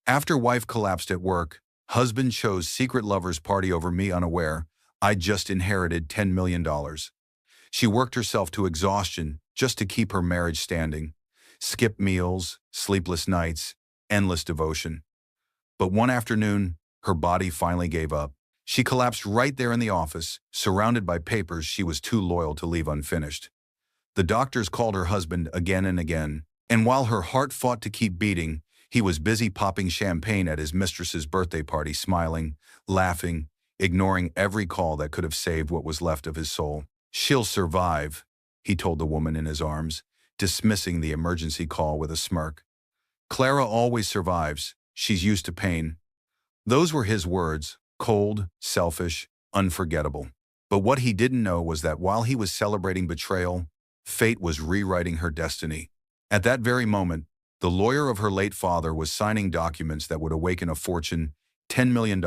After wife collapsed at work, husband chose secret lover's party over me unaware. I just inherited $10 million. She worked herself to exhaustion just to keep her marriage standing. Skipped meals, sleepless nights, endless devotion. But one afternoon, her body finally gave up. She collapsed right there in the office, surrounded by papers she was too loyal to leave unfinished. The doctors called her husband again and again, and while her heart fought to keep beating, he was busy popping champagne at his mistress's birthday party, smiling, laughing, ignoring every call that could have saved what was left of his soul. "She'll survive," he told the woman in his arms, dismissing the emergency call with a smirk. "Clara always survives. She's used to pain." Those were his words, cold, selfish, unforgettable. But what he didn't know was that while he was celebrating betrayal, fate was rewriting her destiny. At that very moment, the lawyer of her late father was signing documents that would awaken a fortune, $10 million,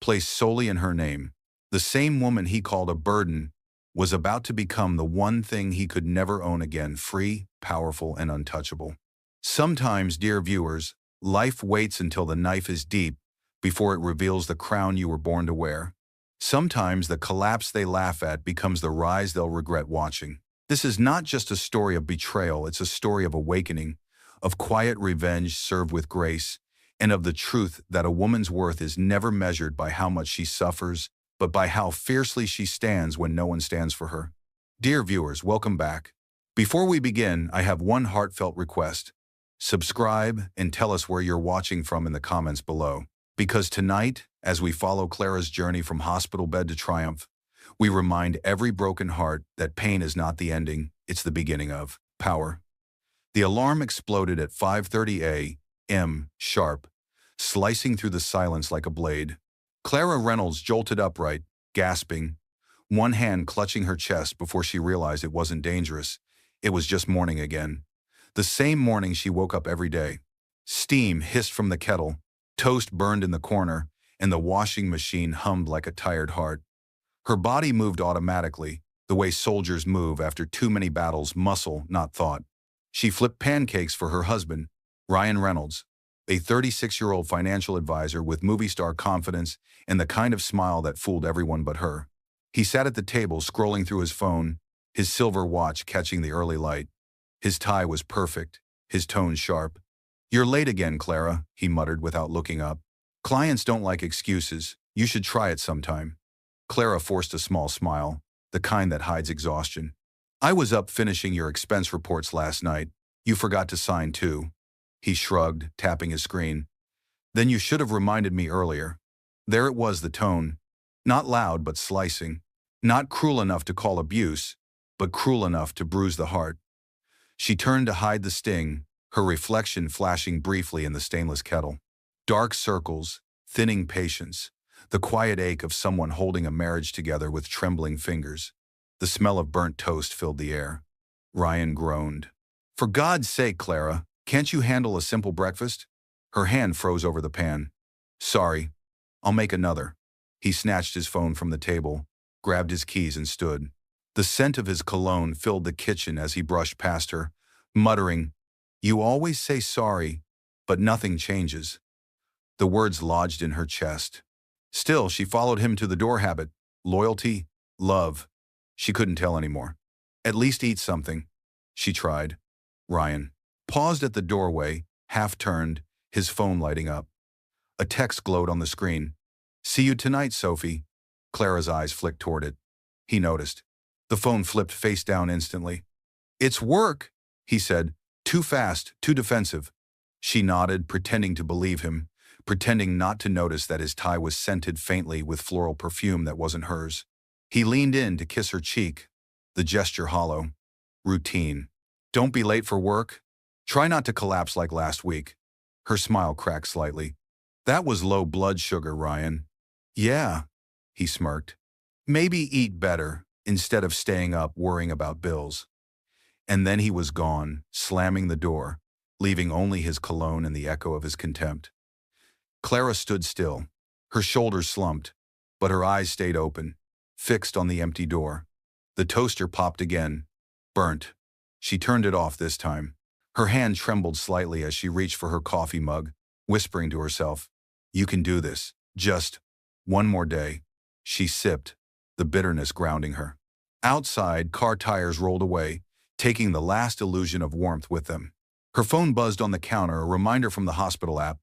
placed solely in her name. The same woman he called a burden was about to become the one thing he could never own again, free, powerful, and untouchable. Sometimes, dear viewers, life waits until the knife is deep before it reveals the crown you were born to wear. Sometimes the collapse they laugh at becomes the rise they'll regret watching. This is not just a story of betrayal, it's a story of awakening, of quiet revenge served with grace, and of the truth that a woman's worth is never measured by how much she suffers, but by how fiercely she stands when no one stands for her. Dear viewers, welcome back. Before we begin, I have one heartfelt request. Subscribe and tell us where you're watching from in the comments below. Because tonight, as we follow Clara's journey from hospital bed to triumph, we remind every broken heart that pain is not the ending, it's the beginning of power. The alarm exploded at 5:30 a.m. sharp, slicing through the silence like a blade. Clara Reynolds jolted upright, gasping, one hand clutching her chest before she realized it wasn't dangerous. It was just morning again. The same morning she woke up every day. Steam hissed from the kettle, toast burned in the corner, and the washing machine hummed like a tired heart. Her body moved automatically, the way soldiers move after too many battles, muscle, not thought. She flipped pancakes for her husband, Ryan Reynolds, a 36-year-old financial advisor with movie star confidence and the kind of smile that fooled everyone but her. He sat at the table scrolling through his phone, his silver watch catching the early light. His tie was perfect, his tone sharp. "You're late again, Clara," he muttered without looking up. "Clients don't like excuses. You should try it sometime." Clara forced a small smile, the kind that hides exhaustion. "I was up finishing your expense reports last night. You forgot to sign too." He shrugged, tapping his screen. "Then you should have reminded me earlier." There it was, the tone. Not loud, but slicing. Not cruel enough to call abuse, but cruel enough to bruise the heart. She turned to hide the sting, her reflection flashing briefly in the stainless kettle. Dark circles, thinning patience, the quiet ache of someone holding a marriage together with trembling fingers. The smell of burnt toast filled the air. Ryan groaned. "For God's sake, Clara, can't you handle a simple breakfast?" Her hand froze over the pan. "Sorry, I'll make another." He snatched his phone from the table, grabbed his keys and stood. The scent of his cologne filled the kitchen as he brushed past her, muttering, "You always say sorry, but nothing changes." The words lodged in her chest. Still, she followed him to the door. Habit, loyalty, love. She couldn't tell anymore. "At least eat something." She tried. Ryan paused at the doorway, half-turned, his phone lighting up. A text glowed on the screen. "See you tonight, Sophie." Clara's eyes flicked toward it. He noticed. The phone flipped face down instantly. "It's work," he said. "Too fast, too defensive." She nodded, pretending to believe him, pretending not to notice that his tie was scented faintly with floral perfume that wasn't hers. He leaned in to kiss her cheek, the gesture hollow. Routine. "Don't be late for work. Try not to collapse like last week." Her smile cracked slightly. "That was low blood sugar, Ryan." "Yeah," he smirked. "Maybe eat better instead of staying up worrying about bills." And then he was gone, slamming the door, leaving only his cologne and the echo of his contempt. Clara stood still. Her shoulders slumped, but her eyes stayed open, fixed on the empty door. The toaster popped again. Burnt. She turned it off this time. Her hand trembled slightly as she reached for her coffee mug. whispering to herself, "You can do this. Just one more day." She sipped, the bitterness grounding her. Outside, car tires rolled away, taking the last illusion of warmth with them. Her phone buzzed on the counter, a reminder from the hospital app.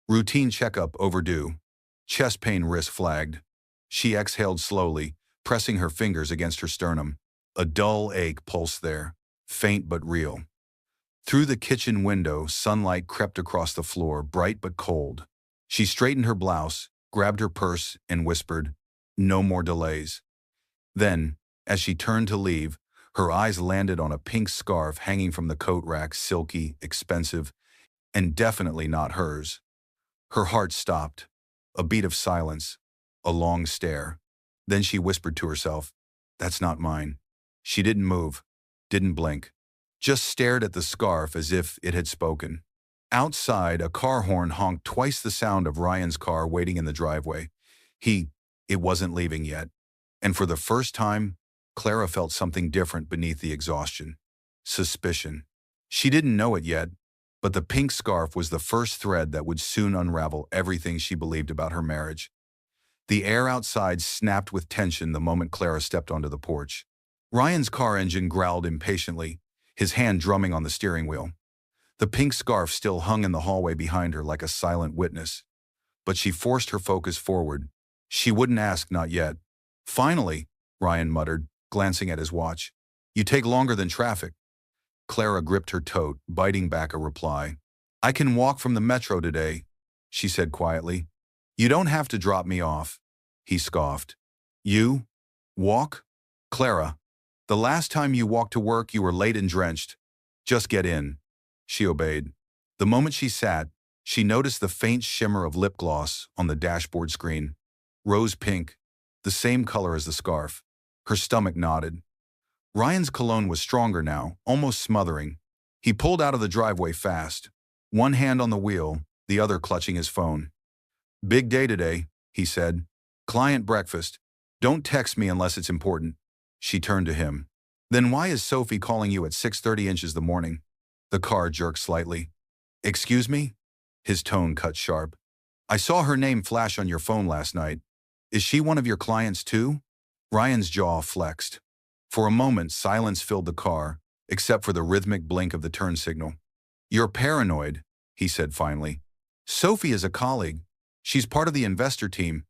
Routine checkup overdue. Chest pain risk flagged. She exhaled slowly, pressing her fingers against her sternum. A dull ache pulsed there, faint but real. Through the kitchen window, sunlight crept across the floor, bright but cold. She straightened her blouse, grabbed her purse, and whispered, "No more delays." Then, as she turned to leave, her eyes landed on a pink scarf hanging from the coat rack, silky, expensive, and definitely not hers. Her heart stopped. A beat of silence, a long stare. Then she whispered to herself, "That's not mine." She didn't move, didn't blink, just stared at the scarf as if it had spoken. Outside, a car horn honked twice the sound of Ryan's car waiting in the driveway. It wasn't leaving yet. And for the first time, Clara felt something different beneath the exhaustion. Suspicion. She didn't know it yet, but the pink scarf was the first thread that would soon unravel everything she believed about her marriage. The air outside snapped with tension the moment Clara stepped onto the porch. Ryan's car engine growled impatiently, his hand drumming on the steering wheel. The pink scarf still hung in the hallway behind her like a silent witness. But she forced her focus forward. She wouldn't ask, not yet. "Finally," Ryan muttered, glancing at his watch. "You take longer than traffic." Clara gripped her tote, biting back a reply. "I can walk from the metro today," she said quietly. "You don't have to drop me off," he scoffed. "You? Walk? Clara, the last time you walked to work you were late and drenched. Just get in." She obeyed. The moment she sat, she noticed the faint shimmer of lip gloss on the dashboard screen. Rose pink, the same color as the scarf. Her stomach nodded. Ryan's cologne was stronger now, almost smothering. He pulled out of the driveway fast, one hand on the wheel, the other clutching his phone. "Big day today," he said. "Client breakfast. Don't text me unless it's important." She turned to him. "Then why is Sophie calling you at 6:30 inches the morning?" The car jerked slightly. "Excuse me?" His tone cut sharp. "I saw her name flash on your phone last night. Is she one of your clients too?" Ryan's jaw flexed. For a moment, silence filled the car, except for the rhythmic blink of the turn signal. "You're paranoid," he said finally. "Sophie is a colleague. She's part of the investor team.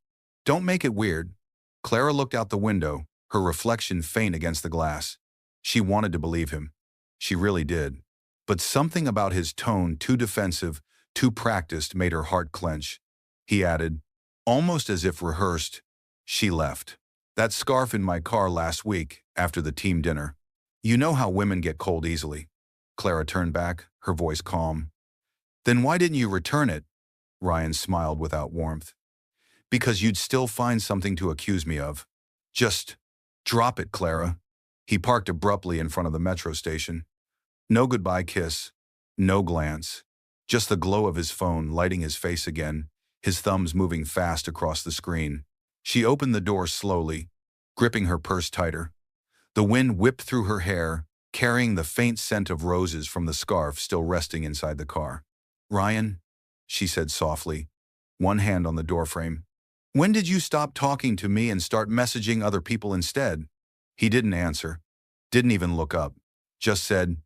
Don't make it weird." Clara looked out the window, her reflection faint against the glass. She wanted to believe him. She really did. But something about his tone, too defensive, too practiced, made her heart clench. He added, almost as if rehearsed, "She left that scarf in my car last week after the team dinner. You know how women get cold easily." Clara turned back, her voice calm. "Then why didn't you return it?" Ryan smiled without warmth. "Because you'd still find something to accuse me of. Just drop it, Clara." He parked abruptly in front of the metro station. No goodbye kiss, no glance, just the glow of his phone lighting his face again, his thumbs moving fast across the screen. She opened the door slowly, gripping her purse tighter. The wind whipped through her hair, carrying the faint scent of roses from the scarf still resting inside the car. "Ryan," she said softly, one hand on the doorframe. "When did you stop talking to me and start messaging other people instead?" He didn't answer, didn't even look up, just said,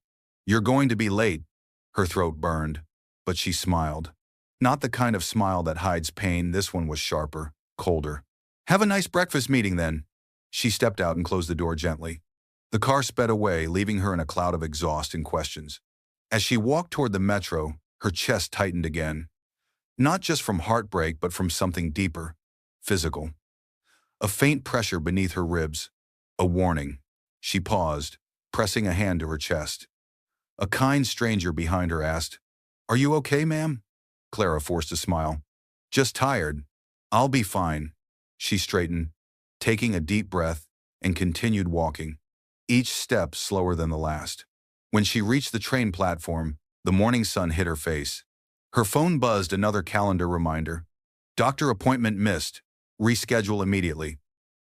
"You're going to be late." Her throat burned, but she smiled. Not the kind of smile that hides pain, this one was sharper, colder. "Have a nice breakfast meeting then." She stepped out and closed the door gently. The car sped away, leaving her in a cloud of exhaust and questions. As she walked toward the metro, her chest tightened again. Not just from heartbreak, but from something deeper, physical. A faint pressure beneath her ribs. A warning. She paused, pressing a hand to her chest. A kind stranger behind her asked, "Are you okay, ma'am?" Clara forced a smile. "Just tired." "I'll be fine." She straightened, taking a deep breath, and continued walking, each step slower than the last. When she reached the train platform, the morning sun hit her face. Her phone buzzed, another calendar reminder. "Doctor appointment missed. Reschedule immediately."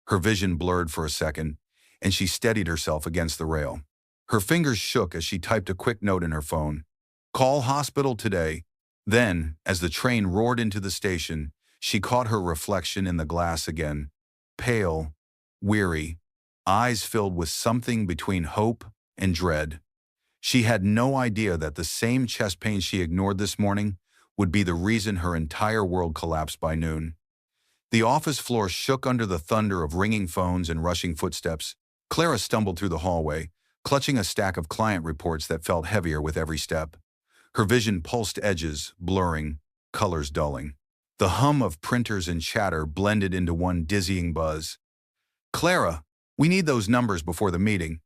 Her vision blurred for a second, and she steadied herself against the rail. Her fingers shook as she typed a quick note in her phone. "Call hospital today. Then, as the train roared into the station, she caught her reflection in the glass again. Pale, weary, eyes filled with something between hope and dread. She had no idea that the same chest pain she ignored this morning would be the reason her entire world collapsed by noon. The office floor shook under the thunder of ringing phones and rushing footsteps. Clara stumbled through the hallway, clutching a stack of client reports that felt heavier with every step. Her vision pulsed edges, blurring, colors dulling. The hum of printers and chatter blended into one dizzying buzz. "Clara, we need those numbers before the meeting."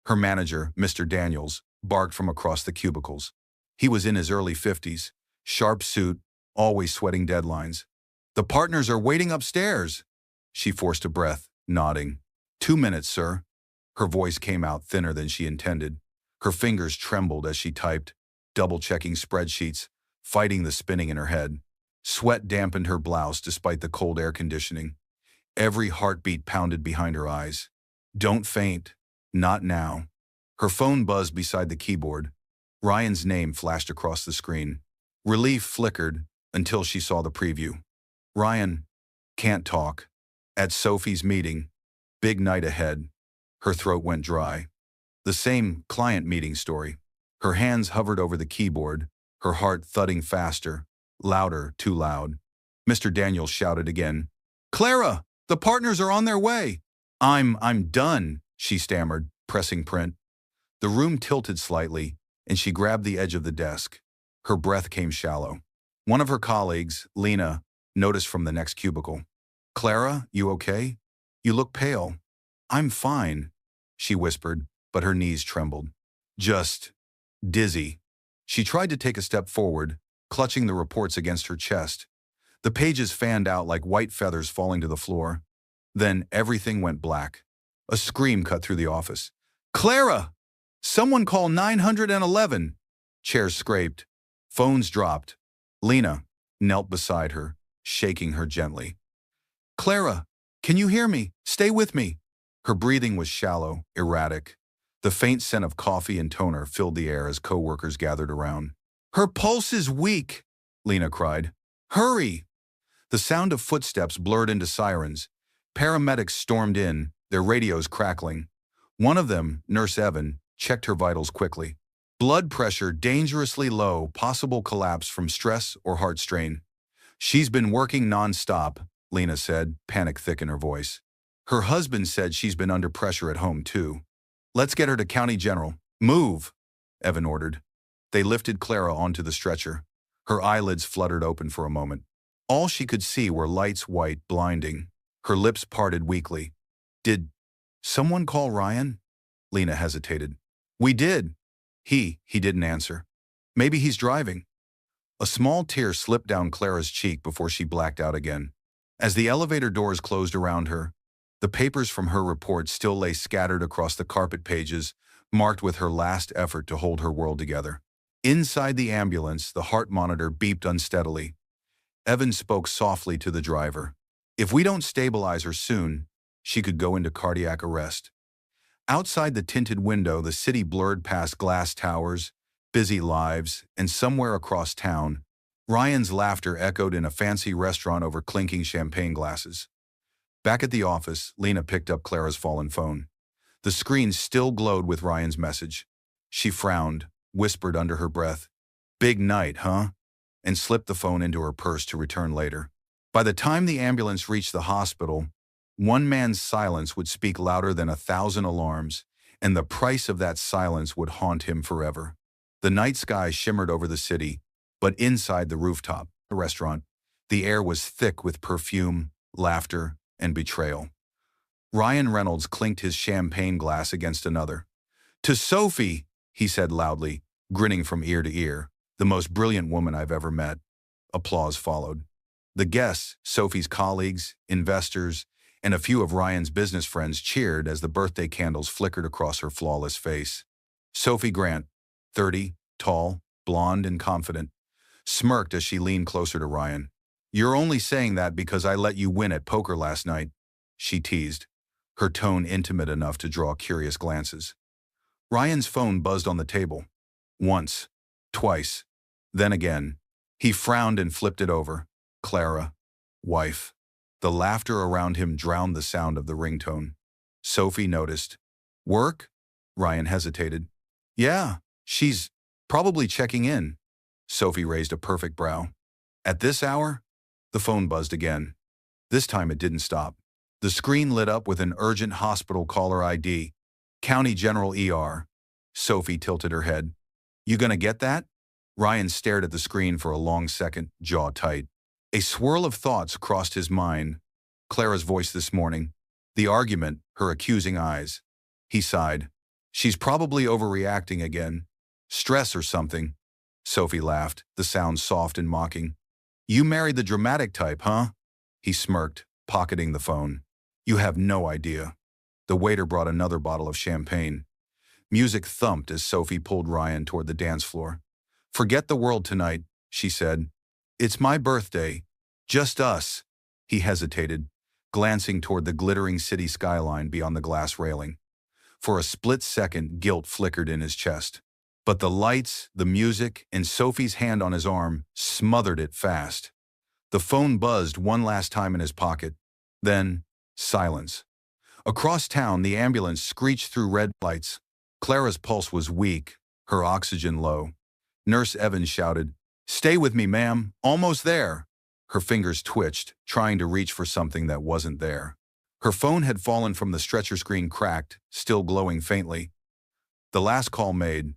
Her manager, Mr. Daniels, barked from across the cubicles. He was in his early 50s, sharp suit, always sweating deadlines. "The partners are waiting upstairs." She forced a breath, nodding. "2 minutes, sir." Her voice came out thinner than she intended. Her fingers trembled as she typed, double-checking spreadsheets, fighting the spinning in her head. Sweat dampened her blouse despite the cold air conditioning. Every heartbeat pounded behind her eyes. "Don't faint. Not now." Her phone buzzed beside the keyboard. Ryan's name flashed across the screen. Relief flickered until she saw the preview. "Ryan, can't talk. At Sophie's meeting. Big night ahead." Her throat went dry. The same client meeting story. Her hands hovered over the keyboard, her heart thudding faster, louder, too loud. Mr. Daniels shouted again. "Clara, the partners are on their way." I'm done," she stammered, pressing print. The room tilted slightly, and she grabbed the edge of the desk. Her breath came shallow. One of her colleagues, Lena, noticed from the next cubicle. "Clara, you okay? You look pale." "I'm fine," she whispered, but her knees trembled. "Just dizzy." She tried to take a step forward, clutching the reports against her chest. The pages fanned out like white feathers falling to the floor. Then everything went black. A scream cut through the office. "Clara! Someone call 911! Chairs scraped. Phones dropped. Lena knelt beside her, shaking her gently. "Clara, can you hear me? Stay with me." Her breathing was shallow, erratic. The faint scent of coffee and toner filled the air as co-workers gathered around. "Her pulse is weak," Lena cried. "Hurry!" The sound of footsteps blurred into sirens. Paramedics stormed in, their radios crackling. One of them, Nurse Evan, checked her vitals quickly. Blood pressure dangerously low, possible collapse from stress or heart strain. "She's been working non-stop," Lena said, panic thick in her voice. Her husband said she's been under pressure at home too. "Let's get her to County General." "Move," Evan ordered. They lifted Clara onto the stretcher. Her eyelids fluttered open for a moment. All she could see were lights white, blinding. Her lips parted weakly. "Did someone call Ryan?" Lena hesitated. "We did." He didn't answer. "Maybe he's driving." A small tear slipped down Clara's cheek before she blacked out again. As the elevator doors closed around her, the papers from her report still lay scattered across the carpet pages, marked with her last effort to hold her world together. Inside the ambulance, the heart monitor beeped unsteadily. Evan spoke softly to the driver. If we don't stabilize her soon, she could go into cardiac arrest. Outside the tinted window, the city blurred past glass towers, busy lives, and somewhere across town, Ryan's laughter echoed in a fancy restaurant over clinking champagne glasses. Back at the office, Lena picked up Clara's fallen phone. The screen still glowed with Ryan's message. She frowned, whispered under her breath, "Big night, huh?" and slipped the phone into her purse to return later. By the time the ambulance reached the hospital, one man's silence would speak louder than 1,000 alarms, and the price of that silence would haunt him forever. The night sky shimmered over the city, but inside the rooftop, the restaurant, the air was thick with perfume, laughter, and betrayal. Ryan Reynolds clinked his champagne glass against another. "To Sophie," he said loudly, grinning from ear to ear, "the most brilliant woman I've ever met." Applause followed. The guests, Sophie's colleagues, investors, and a few of Ryan's business friends cheered as the birthday candles flickered across her flawless face. Sophie Grant, 30, tall, blonde, and confident, smirked as she leaned closer to Ryan. "You're only saying that because I let you win at poker last night," she teased, her tone intimate enough to draw curious glances. Ryan's phone buzzed on the table. Once, twice, then again. He frowned and flipped it over. Clara. Wife. The laughter around him drowned the sound of the ringtone. Sophie noticed. Work? Ryan hesitated. Yeah, she's probably checking in. Sophie raised a perfect brow. At this hour? The phone buzzed again. This time it didn't stop. The screen lit up with an urgent hospital caller ID. County General ER. Sophie tilted her head. You gonna get that? Ryan stared at the screen for a long second, jaw tight. A swirl of thoughts crossed his mind. Clara's voice this morning. The argument, her accusing eyes. He sighed. She's probably overreacting again. Stress or something. Sophie laughed, the sound soft and mocking. You married the dramatic type, huh? He smirked, pocketing the phone. You have no idea. The waiter brought another bottle of champagne. Music thumped as Sophie pulled Ryan toward the dance floor. Forget the world tonight, she said. It's my birthday. Just us. He hesitated, glancing toward the glittering city skyline beyond the glass railing. For a split second, guilt flickered in his chest. But the lights, the music, and Sophie's hand on his arm smothered it fast. The phone buzzed one last time in his pocket. Then, silence. Across town, the ambulance screeched through red lights. Clara's pulse was weak, her oxygen low. Nurse Evans shouted, "Stay with me, ma'am. Almost there." Her fingers twitched, trying to reach for something that wasn't there. Her phone had fallen from the stretcher screen cracked, still glowing faintly. The last call made.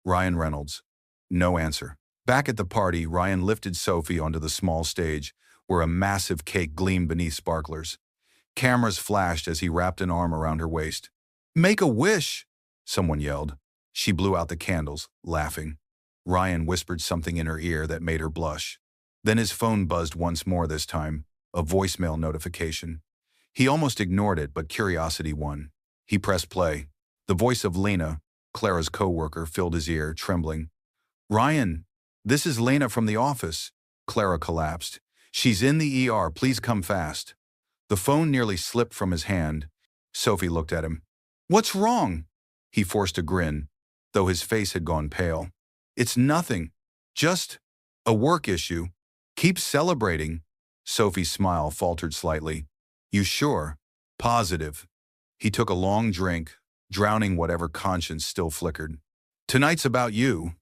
Ryan Reynolds. No answer. Back at the party, Ryan lifted Sophie onto the small stage, where a massive cake gleamed beneath sparklers. Cameras flashed as he wrapped an arm around her waist. "Make a wish!" someone yelled. She blew out the candles, laughing. Ryan whispered something in her ear that made her blush. Then his phone buzzed once more this time, a voicemail notification. He almost ignored it, but curiosity won. He pressed play. The voice of Lena, Clara's co-worker, filled his ear, trembling. "Ryan, this is Lena from the office." Clara collapsed. "She's in the ER, please come fast." The phone nearly slipped from his hand. Sophie looked at him. "What's wrong?" He forced a grin, though his face had gone pale. "It's nothing. Just a work issue. Keep celebrating." Sophie's smile faltered slightly. "You sure?" "Positive." He took a long drink, drowning whatever conscience still flickered. "Tonight's about you."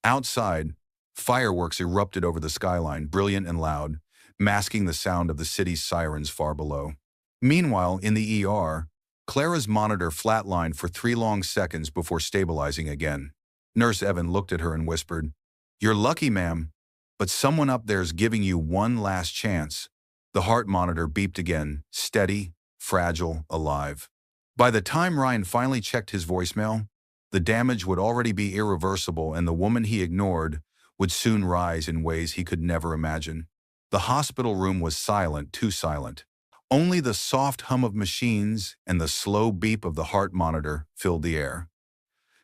Outside, fireworks erupted over the skyline, brilliant and loud, masking the sound of the city's sirens far below. Meanwhile, in the ER, Clara's monitor flatlined for 3 long seconds before stabilizing again. Nurse Evan looked at her and whispered, "You're lucky, ma'am, but someone up there's giving you one last chance." The heart monitor beeped again, steady, fragile, alive. By the time Ryan finally checked his voicemail, the damage would already be irreversible, and the woman he ignored would soon rise in ways he could never imagine. The hospital room was silent, too silent. Only the soft hum of machines and the slow beep of the heart monitor filled the air.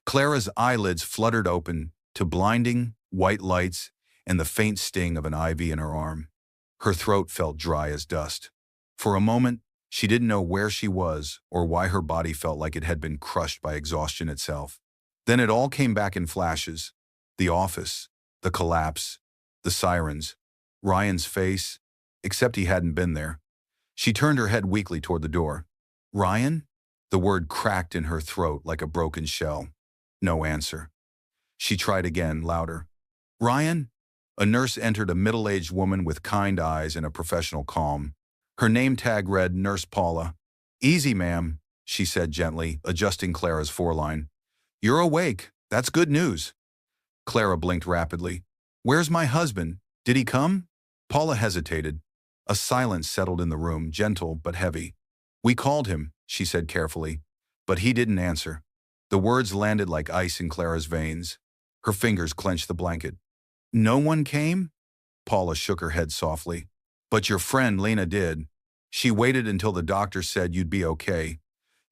Clara's eyelids fluttered open to blinding, white lights and the faint sting of an IV in her arm. Her throat felt dry as dust. For a moment, she didn't know where she was or why her body felt like it had been crushed by exhaustion itself. Then it all came back in flashes. The office, the collapse, the sirens, Ryan's face, except he hadn't been there. She turned her head weakly toward the door. "Ryan?" The word cracked in her throat like a broken shell. No answer. She tried again, louder. "Ryan?" A nurse entered, a middle-aged woman with kind eyes and a professional calm. Her name tag read Nurse Paula. "Easy, ma'am," she said gently, adjusting Clara's foreline. "You're awake. That's good news." Clara blinked rapidly. "Where's my husband? Did he come?" Paula hesitated. A silence settled in the room, gentle but heavy. "We called him," she said carefully, "but he didn't answer." The words landed like ice in Clara's veins. Her fingers clenched the blanket. "No one came?" Paula shook her head softly. "But your friend Lena did. She waited until the doctor said you'd be okay.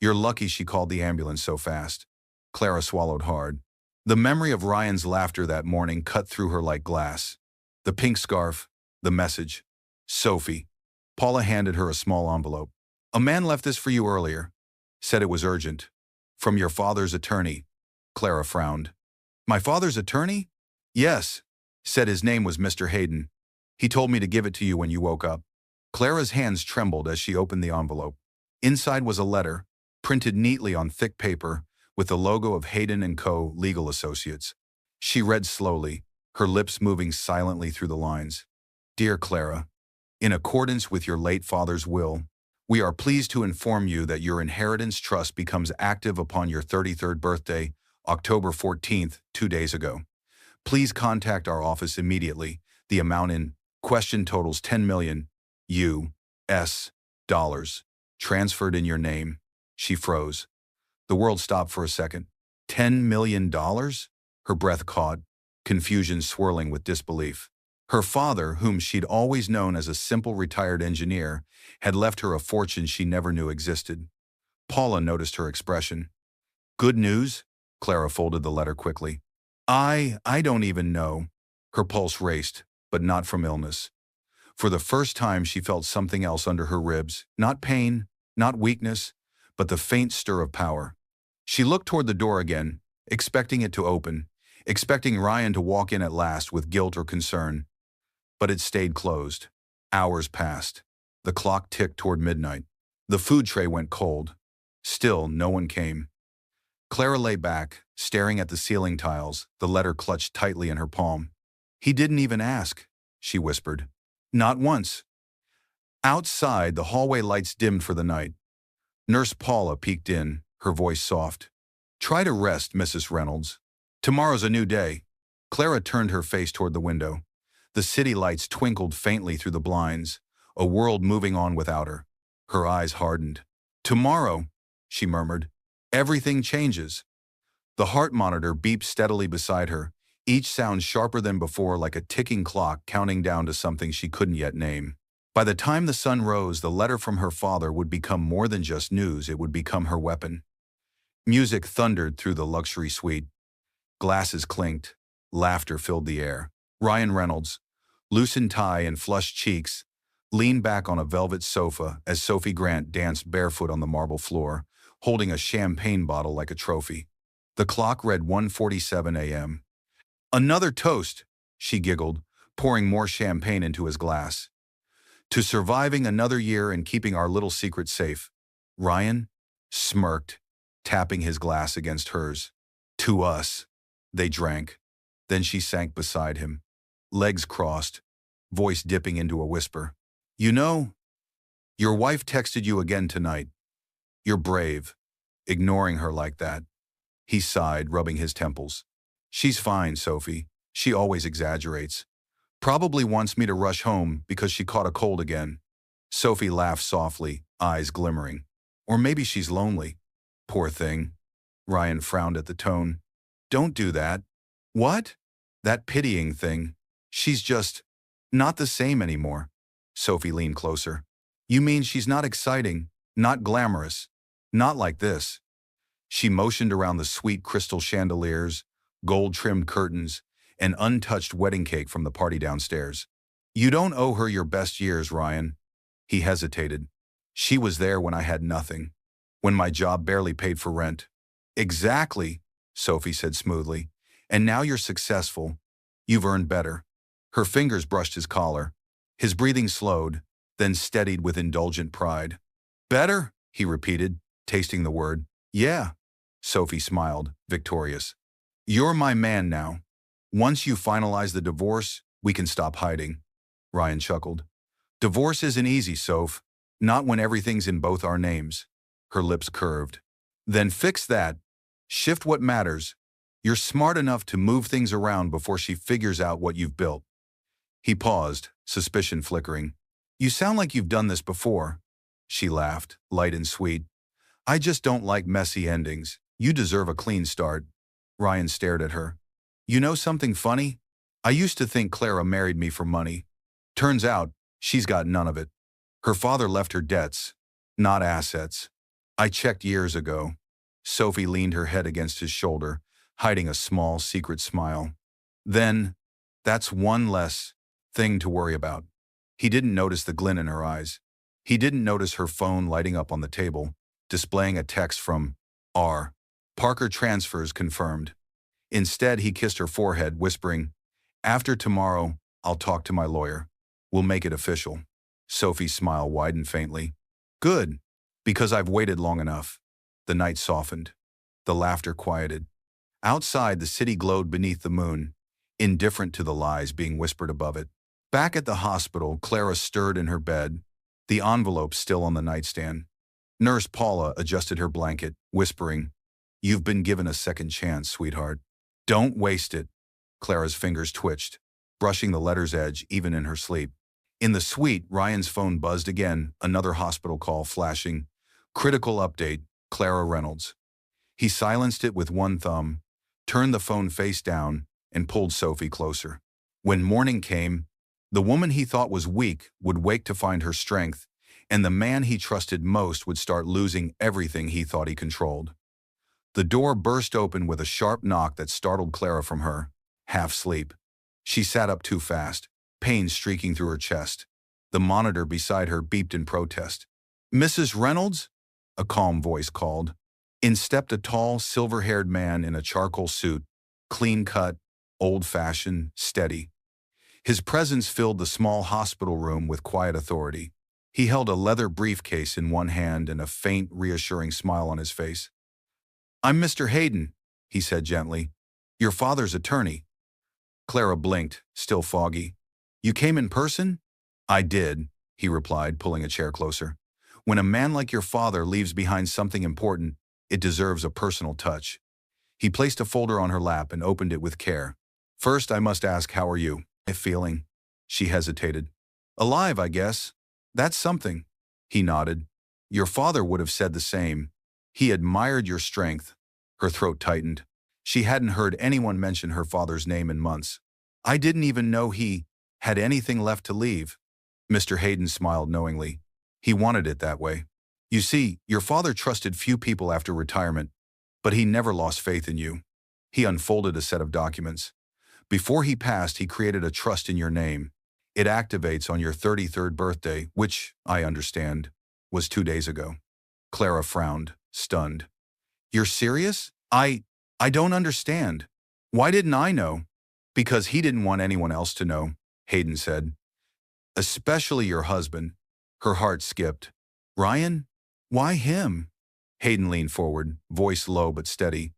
You're lucky she called the ambulance so fast." Clara swallowed hard. The memory of Ryan's laughter that morning cut through her like glass. The pink scarf, the message. "Sophie." Paula handed her a small envelope. "A man left this for you earlier. Said it was urgent. From your father's attorney." Clara frowned. "My father's attorney?" "Yes. Said his name was Mr. Hayden. He told me to give it to you when you woke up. Clara's hands trembled as she opened the envelope. Inside was a letter, printed neatly on thick paper, with the logo of Hayden & Co. Legal Associates. She read slowly, her lips moving silently through the lines. Dear Clara, in accordance with your late father's will, we are pleased to inform you that your inheritance trust becomes active upon your 33rd birthday, October 14th, 2 days ago. Please contact our office immediately. The amount in question totals $10 million U.S. dollars. Transferred in your name. She froze. The world stopped for a second. $10 million? Her breath caught, confusion swirling with disbelief. Her father, whom she'd always known as a simple retired engineer, had left her a fortune she never knew existed. Paula noticed her expression. Good news? Clara folded the letter quickly. I don't even know. Her pulse raced, but not from illness. For the first time she felt something else under her ribs, not pain, not weakness, but the faint stir of power. She looked toward the door again, expecting it to open, expecting Ryan to walk in at last with guilt or concern. But it stayed closed. Hours passed. The clock ticked toward midnight. The food tray went cold. Still, no one came. Clara lay back, staring at the ceiling tiles, the letter clutched tightly in her palm. He didn't even ask, she whispered. Not once. Outside, the hallway lights dimmed for the night. Nurse Paula peeked in, her voice soft. Try to rest, Mrs. Reynolds. Tomorrow's a new day. Clara turned her face toward the window. The city lights twinkled faintly through the blinds, a world moving on without her. Her eyes hardened. Tomorrow, she murmured, everything changes. The heart monitor beeped steadily beside her, each sound sharper than before, like a ticking clock counting down to something she couldn't yet name. By the time the sun rose, the letter from her father would become more than just news, it would become her weapon. Music thundered through the luxury suite. Glasses clinked. Laughter filled the air. Ryan Reynolds, loosened tie and flushed cheeks, leaned back on a velvet sofa as Sophie Grant danced barefoot on the marble floor, holding a champagne bottle like a trophy. The clock read 1:47 a.m. Another toast, she giggled, pouring more champagne into his glass. To surviving another year and keeping our little secret safe. Ryan smirked, tapping his glass against hers. To us. They drank. Then she sank beside him, legs crossed, voice dipping into a whisper. You know, your wife texted you again tonight. You're brave, ignoring her like that. He sighed, rubbing his temples. She's fine, Sophie. She always exaggerates. Probably wants me to rush home because she caught a cold again. Sophie laughed softly, eyes glimmering. Or maybe she's lonely. Poor thing. Ryan frowned at the tone. Don't do that. What? That pitying thing. She's just not the same anymore. Sophie leaned closer. You mean she's not exciting, not glamorous, not like this? She motioned around the sweet crystal chandeliers, gold-trimmed curtains, and untouched wedding cake from the party downstairs. You don't owe her your best years, Ryan. He hesitated. She was there when I had nothing, when my job barely paid for rent. Exactly, Sophie said smoothly. And now you're successful. You've earned better. Her fingers brushed his collar. His breathing slowed, then steadied with indulgent pride. Better, he repeated, tasting the word. Yeah, Sophie smiled, victorious. You're my man now. Once you finalize the divorce, we can stop hiding. Ryan chuckled. Divorce isn't easy, Soph. Not when everything's in both our names. Her lips curved. Then fix that. Shift what matters. You're smart enough to move things around before she figures out what you've built. He paused, suspicion flickering. You sound like you've done this before. She laughed, light and sweet. I just don't like messy endings. You deserve a clean start. Ryan stared at her. You know something funny? I used to think Clara married me for money. Turns out, she's got none of it. Her father left her debts, not assets. I checked years ago. Sophie leaned her head against his shoulder, hiding a small, secret smile. Then, that's one less thing to worry about. He didn't notice the glint in her eyes. He didn't notice her phone lighting up on the table, displaying a text from R. Parker transfers confirmed. Instead, he kissed her forehead, whispering, After tomorrow, I'll talk to my lawyer. We'll make it official. Sophie's smile widened faintly. Good, because I've waited long enough. The night softened. The laughter quieted. Outside, the city glowed beneath the moon, indifferent to the lies being whispered above it. Back at the hospital, Clara stirred in her bed, the envelope still on the nightstand. Nurse Paula adjusted her blanket, whispering, "You've been given a second chance, sweetheart. Don't waste it." Clara's fingers twitched, brushing the letter's edge even in her sleep. In the suite, Ryan's phone buzzed again, another hospital call flashing. Critical update, Clara Reynolds. He silenced it with one thumb, turned the phone face down, and pulled Sophie closer. When morning came, the woman he thought was weak would wake to find her strength, and the man he trusted most would start losing everything he thought he controlled. The door burst open with a sharp knock that startled Clara from her half-sleep. She sat up too fast, pain streaking through her chest. The monitor beside her beeped in protest. "Mrs. Reynolds?" a calm voice called. In stepped a tall, silver-haired man in a charcoal suit, clean-cut, old-fashioned, steady. His presence filled the small hospital room with quiet authority. He held a leather briefcase in one hand and a faint, reassuring smile on his face. "I'm Mr. Hayden," he said gently. "Your father's attorney." Clara blinked, still foggy. "You came in person?" "I did," he replied, pulling a chair closer. "When a man like your father leaves behind something important, it deserves a personal touch." He placed a folder on her lap and opened it with care. "First, I must ask, how are you feeling?" She hesitated. "Alive, I guess. That's something." He nodded. "Your father would have said the same. He admired your strength." Her throat tightened. She hadn't heard anyone mention her father's name in months. "I didn't even know he had anything left to leave." Mr. Hayden smiled knowingly. He wanted it that way. "You see, your father trusted few people after retirement, but he never lost faith in you." He unfolded a set of documents. "Before he passed, he created a trust in your name. It activates on your 33rd birthday, which, I understand, was 2 days ago." Clara frowned, stunned. "You're serious? I don't understand. Why didn't I know?" "Because he didn't want anyone else to know," Hayden said. "Especially your husband." Her heart skipped. "Ryan? Why him?" Hayden leaned forward, voice low but steady.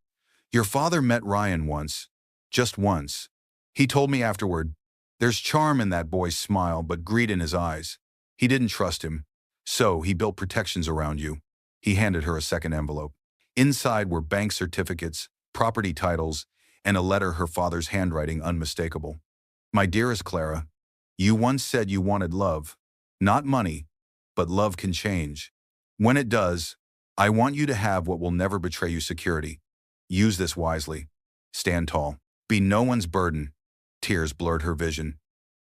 "Your father met Ryan once. Just once. He told me afterward, there's charm in that boy's smile but greed in his eyes. He didn't trust him. So he built protections around you." He handed her a second envelope. Inside were bank certificates, property titles, and a letter her father's handwriting unmistakable. "My dearest Clara, you once said you wanted love. Not money, but love can change. When it does, I want you to have what will never betray you: security. Use this wisely. Stand tall. Be no one's burden." Tears blurred her vision.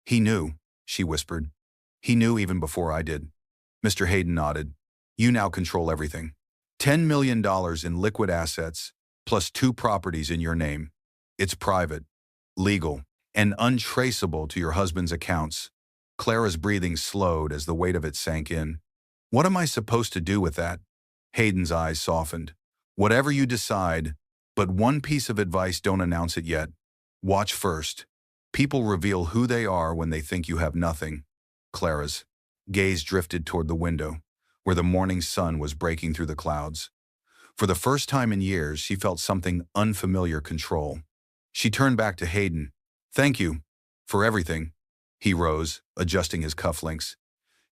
"He knew," she whispered. "He knew even before I did." Mr. Hayden nodded. "You now control everything. $10 million in liquid assets, plus 2 properties in your name. It's private, legal, and untraceable to your husband's accounts." Clara's breathing slowed as the weight of it sank in. "What am I supposed to do with that?" Hayden's eyes softened. "Whatever you decide, but one piece of advice: don't announce it yet. Watch first. People reveal who they are when they think you have nothing." Clara's gaze drifted toward the window, where the morning sun was breaking through the clouds. For the first time in years, she felt something unfamiliar: control. She turned back to Hayden. "Thank you for everything." He rose, adjusting his cufflinks.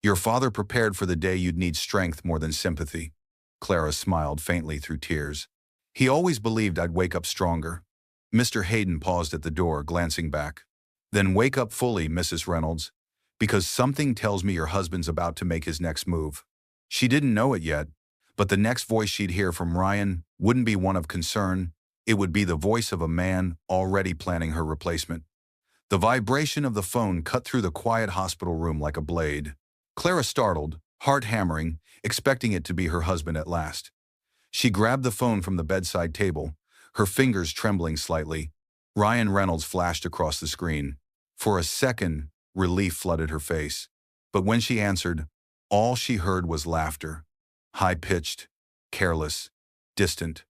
"Your father prepared for the day you'd need strength more than sympathy." Clara smiled faintly through tears. "He always believed I'd wake up stronger." Mr. Hayden paused at the door, glancing back. "Then wake up fully, Mrs. Reynolds, because something tells me your husband's about to make his next move." She didn't know it yet, but the next voice she'd hear from Ryan wouldn't be one of concern. It would be the voice of a man already planning her replacement. The vibration of the phone cut through the quiet hospital room like a blade. Clara startled, heart hammering, expecting it to be her husband at last. She grabbed the phone from the bedside table, her fingers trembling slightly. Ryan Reynolds flashed across the screen. For a second, relief flooded her face. But when she answered, all she heard was laughter. High-pitched, careless, distant.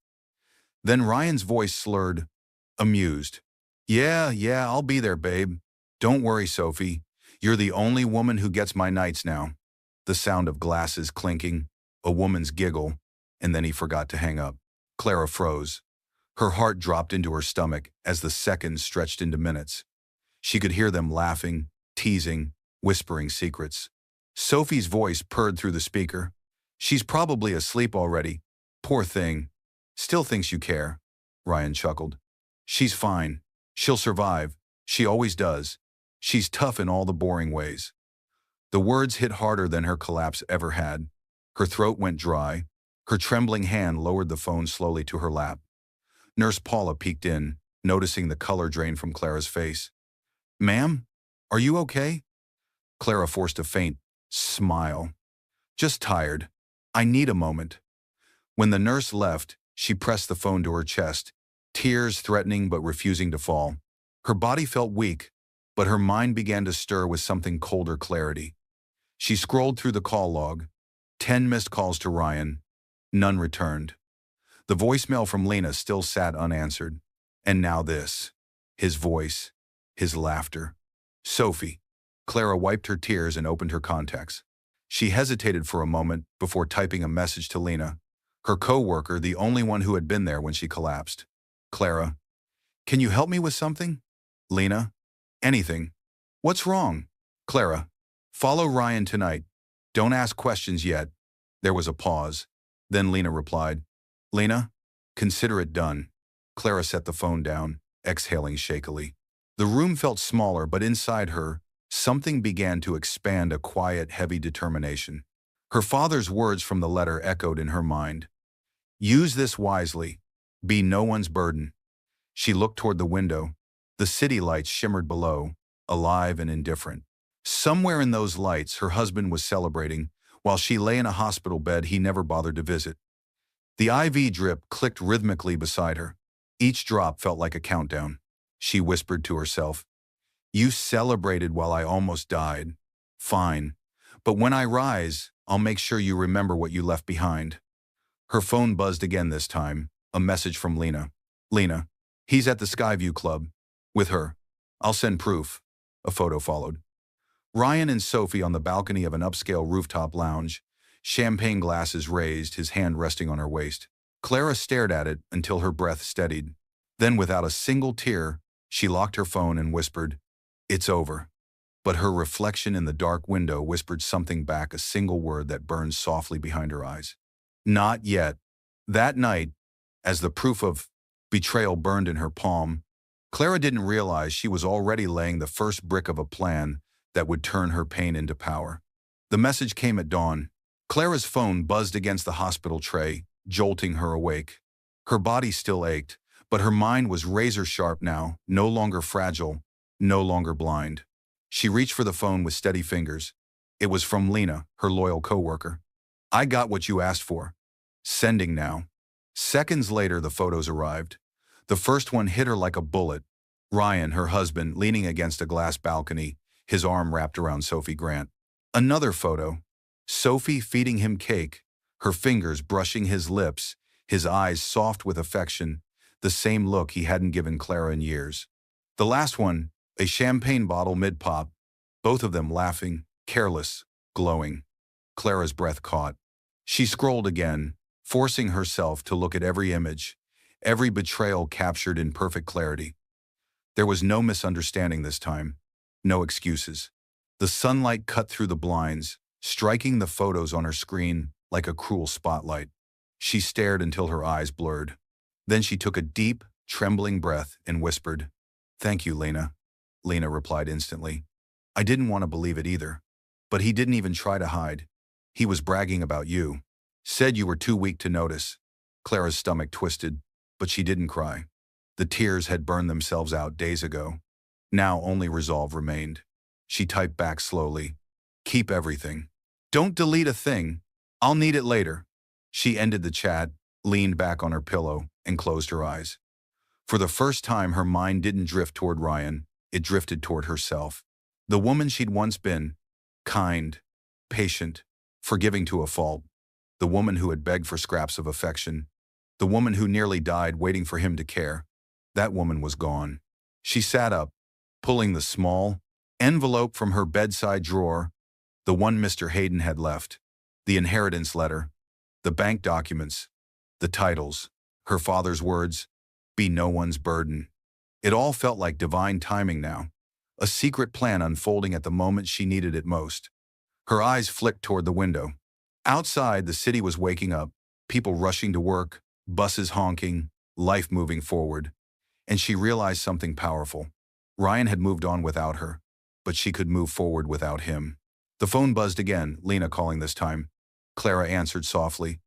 Then Ryan's voice slurred, amused. Yeah, I'll be there, babe. Don't worry, Sophie. You're the only woman who gets my nights now. The sound of glasses clinking, a woman's giggle, and then he forgot to hang up. Clara froze. Her heart dropped into her stomach as the seconds stretched into minutes. She could hear them laughing, teasing, whispering secrets. Sophie's voice purred through the speaker. She's probably asleep already. Poor thing. Still thinks you care. Ryan chuckled. She's fine. She'll survive. She always does. She's tough in all the boring ways. The words hit harder than her collapse ever had. Her throat went dry. Her trembling hand lowered the phone slowly to her lap. Nurse Paula peeked in, noticing the color drain from Clara's face. "Ma'am, are you okay?" Clara forced a faint smile. "Just tired. I need a moment." When the nurse left, she pressed the phone to her chest, tears threatening but refusing to fall. Her body felt weak, but her mind began to stir with something colder clarity. She scrolled through the call log. 10 missed calls to Ryan. None returned. The voicemail from Lena still sat unanswered. And now this. His voice. His laughter. Sophie. Clara wiped her tears and opened her contacts. She hesitated for a moment before typing a message to Lena, her co-worker, the only one who had been there when she collapsed. "Clara, can you help me with something?" "Lena, anything." "What's wrong?" "Clara, follow Ryan tonight. Don't ask questions yet." There was a pause. Then Lena replied, "Lena, consider it done." Clara set the phone down, exhaling shakily. The room felt smaller, but inside her, something began to expand, a quiet, heavy determination. Her father's words from the letter echoed in her mind. "Use this wisely. Be no one's burden." She looked toward the window. The city lights shimmered below, alive and indifferent. Somewhere in those lights, her husband was celebrating, while she lay in a hospital bed he never bothered to visit. The IV drip clicked rhythmically beside her. Each drop felt like a countdown. She whispered to herself, "You celebrated while I almost died. Fine. But when I rise, I'll make sure you remember what you left behind." Her phone buzzed again this time, a message from Lena. "Lena, he's at the Skyview Club. With her. I'll send proof." A photo followed. Ryan and Sophie on the balcony of an upscale rooftop lounge, champagne glasses raised, his hand resting on her waist. Clara stared at it until her breath steadied. Then, without a single tear, she locked her phone and whispered, "It's over." But her reflection in the dark window whispered something back, a single word that burned softly behind her eyes. "Not yet." That night, as the proof of betrayal burned in her palm, Clara didn't realize she was already laying the first brick of a plan that would turn her pain into power. The message came at dawn. Clara's phone buzzed against the hospital tray, jolting her awake. Her body still ached, but her mind was razor-sharp now, no longer fragile, no longer blind. She reached for the phone with steady fingers. It was from Lena, her loyal co-worker. "I got what you asked for. Sending now." Seconds later, the photos arrived. The first one hit her like a bullet. Ryan, her husband, leaning against a glass balcony, his arm wrapped around Sophie Grant. Another photo. Sophie feeding him cake, her fingers brushing his lips, his eyes soft with affection, the same look he hadn't given Clara in years. The last one, a champagne bottle mid-pop, both of them laughing, careless, glowing. Clara's breath caught. She scrolled again, forcing herself to look at every image, every betrayal captured in perfect clarity. There was no misunderstanding this time, no excuses. The sunlight cut through the blinds, striking the photos on her screen like a cruel spotlight. She stared until her eyes blurred. Then she took a deep, trembling breath and whispered, "Thank you, Lena." Lena replied instantly. "I didn't want to believe it either. But he didn't even try to hide. He was bragging about you. Said you were too weak to notice." Clara's stomach twisted, but she didn't cry. The tears had burned themselves out days ago. Now only resolve remained. She typed back slowly, "Keep everything. Don't delete a thing. I'll need it later." She ended the chat, leaned back on her pillow, and closed her eyes. For the first time, her mind didn't drift toward Ryan. It drifted toward herself. The woman she'd once been, kind, patient, forgiving to a fault. The woman who had begged for scraps of affection. The woman who nearly died waiting for him to care. That woman was gone. She sat up, pulling the small envelope from her bedside drawer, the one Mr. Hayden had left, the inheritance letter, the bank documents, the titles, her father's words, "Be no one's burden." It all felt like divine timing now, a secret plan unfolding at the moment she needed it most. Her eyes flicked toward the window. Outside, the city was waking up, people rushing to work, buses honking, life moving forward. And she realized something powerful. Ryan had moved on without her, but she could move forward without him. The phone buzzed again, Lena calling this time. Clara answered softly.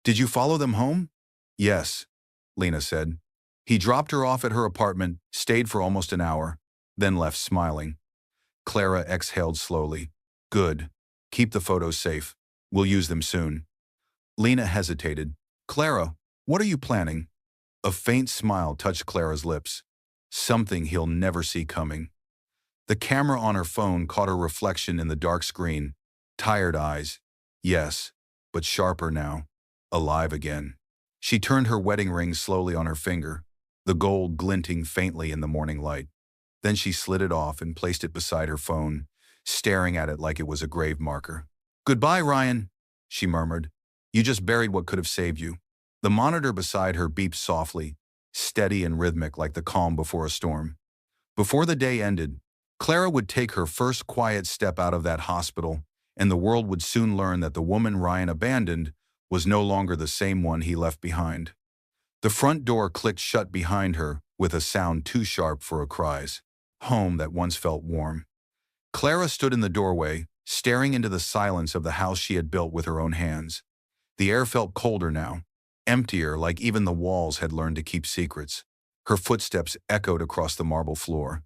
"Did you follow them home?" "Yes," Lena said. He dropped her off at her apartment, stayed for almost an hour, then left smiling. Clara exhaled slowly. "Good. Keep the photos safe. We'll use them soon." Lena hesitated. "Clara, what are you planning?" A faint smile touched Clara's lips. Something he'll never see coming. The camera on her phone caught her reflection in the dark screen. Tired eyes. Yes, but sharper now. Alive again. She turned her wedding ring slowly on her finger, the gold glinting faintly in the morning light. Then she slid it off and placed it beside her phone, staring at it like it was a grave marker. "Goodbye, Ryan," she murmured. "You just buried what could have saved you." The monitor beside her beeped softly, steady and rhythmic like the calm before a storm. Before the day ended, Clara would take her first quiet step out of that hospital, and the world would soon learn that the woman Ryan abandoned was no longer the same one he left behind. The front door clicked shut behind her with a sound too sharp for a cry's. Home that once felt warm. Clara stood in the doorway, staring into the silence of the house she had built with her own hands. The air felt colder now, emptier, like even the walls had learned to keep secrets. Her footsteps echoed across the marble floor.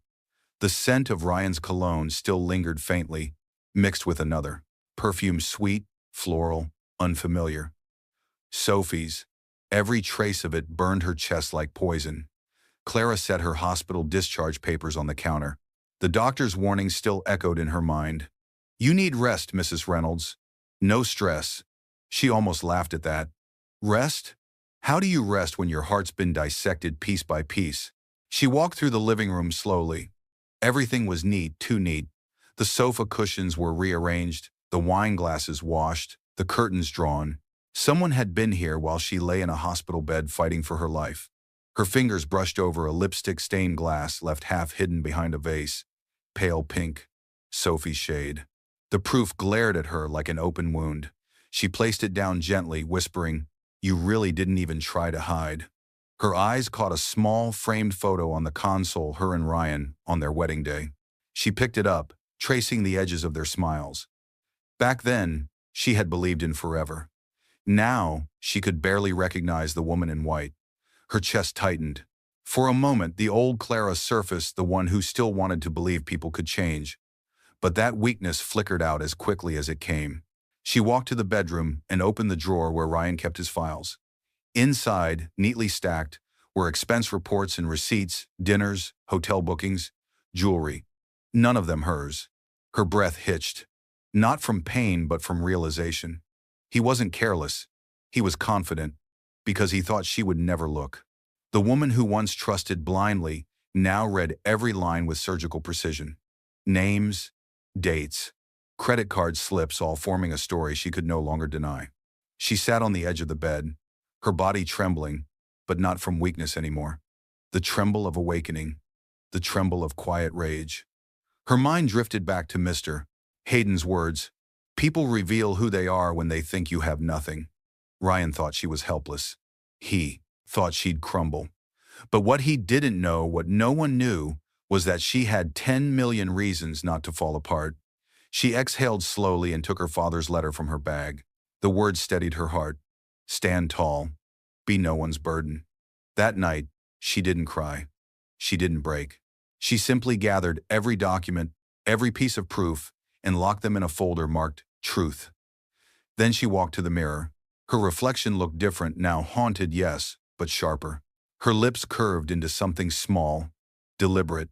The scent of Ryan's cologne still lingered faintly, mixed with another, perfume sweet, floral, unfamiliar. Sophie's. Every trace of it burned her chest like poison. Clara set her hospital discharge papers on the counter. The doctor's warning still echoed in her mind. "You need rest, Mrs. Reynolds. No stress." She almost laughed at that. Rest? How do you rest when your heart's been dissected piece by piece? She walked through the living room slowly. Everything was neat, too neat. The sofa cushions were rearranged, the wine glasses washed, the curtains drawn. Someone had been here while she lay in a hospital bed fighting for her life. Her fingers brushed over a lipstick-stained glass left half hidden behind a vase. Pale pink. Sophie's shade. The proof glared at her like an open wound. She placed it down gently, whispering, "You really didn't even try to hide." Her eyes caught a small, framed photo on the console, her and Ryan, on their wedding day. She picked it up, tracing the edges of their smiles. Back then, she had believed in forever. Now, she could barely recognize the woman in white. Her chest tightened. For a moment, the old Clara surfaced, the one who still wanted to believe people could change. But that weakness flickered out as quickly as it came. She walked to the bedroom and opened the drawer where Ryan kept his files. Inside, neatly stacked, were expense reports and receipts, dinners, hotel bookings, jewelry. None of them hers. Her breath hitched. Not from pain, but from realization. He wasn't careless. He was confident, because he thought she would never look. The woman who once trusted blindly now read every line with surgical precision. Names, dates, credit card slips, all forming a story she could no longer deny. She sat on the edge of the bed, her body trembling, but not from weakness anymore. The tremble of awakening, the tremble of quiet rage. Her mind drifted back to Mr. Hayden's words, "People reveal who they are when they think you have nothing." Ryan thought she was helpless. He thought she'd crumble. But what he didn't know, what no one knew, was that she had 10 million reasons not to fall apart. She exhaled slowly and took her father's letter from her bag. The words steadied her heart. Stand tall. Be no one's burden. That night, she didn't cry. She didn't break. She simply gathered every document, every piece of proof, and locked them in a folder marked Truth. Then she walked to the mirror. Her reflection looked different now, haunted, yes, but sharper. Her lips curved into something small, deliberate,